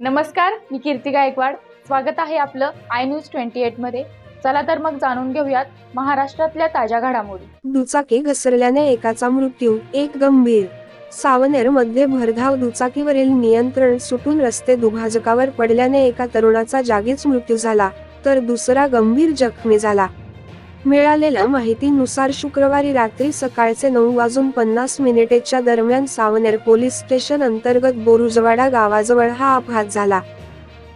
नमस्कार, मी कीर्ती गायकवाड. स्वागत आहे आपलं आय न्यूज 28 मध्ये. चला तर मग जाणून घेऊयात महाराष्ट्रातल्या ताज्या घडामोडी. दुचाकी घसरल्याने एकाचा मृत्यू, एक गंभीर. सावनेर मध्ये भरधाव दुचाकीवरील नियंत्रण सुटून रस्ते दुभाजकावर पडल्याने एका तरुणाचा जागीच मृत्यू झाला, तर दुसरा गंभीर जखमी झाला. मिळालेल्या माहितीनुसार शुक्रवारी रात्री सकाळचे 9:50 दरम्यान सावनेर पोलीस स्टेशन अंतर्गत बोरुजवाडा गावाजवळ हा अपघात झाला.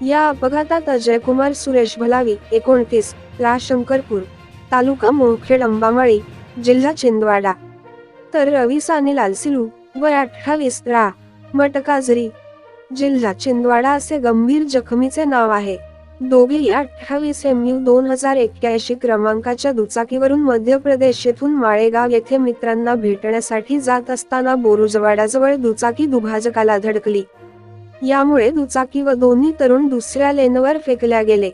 या अपघातात अजयकुमार सुरेश भलावी, 29, रा शंकरपूर, तालुका मोखेड अंबामाळी, जिल्हा छिंदवाडा, तर रवी सानी लालसिलू, वय 28, रा मटकाजरी, जिल्हा छिंदवाडा असे गंभीर जखमीचे नाव आहे. दोघेही 28 MU 2081 क्रमांकाच्या दुचाकीवरून मध्य प्रदेश येथून माळेगाव येथे मित्रांना भेटण्यासाठी जात असताना बोरुजवाडाजवळ दुचाकी दुभाजकाला धडकली. यामुळे दुचाकी व दोन्ही तरुण दुसऱ्या लेनवर फेकल्या गेले.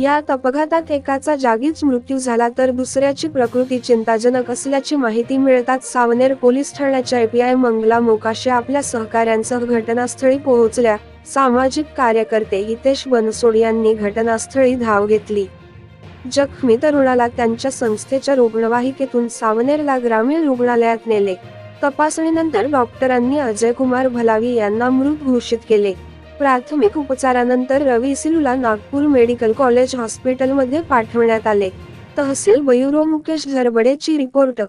यात अपघातात एकाचा जागीच मृत्यू झाला, तर दुसऱ्याची प्रकृती चिंताजनक असल्याची माहिती मिळताच सावनेर पोलीस ठाण्याच्या API मंगला मोकाशे आपल्या सहकाऱ्यांसह घटनास्थळी पोहोचल्या. सामाजिक कार्यकर्ते हितेश बनसोड यांनी घटनास्थळी धाव घेतली. जखमी तरुणाला त्यांच्या संस्थेच्या रुग्णवाहिकेतून सावनेरला ग्रामीण रुग्णालयात नेले. तपासणीनंतर डॉक्टरांनी अजयकुमार भलावी यांना मृत घोषित केले. प्राथमिक उपचारानंतर रवी सिलूला नागपूर मेडिकल कॉलेज हॉस्पिटलमध्ये पाठवण्यात आले. तहसील ब्युरो मुकेश झरबडेची रिपोर्ट.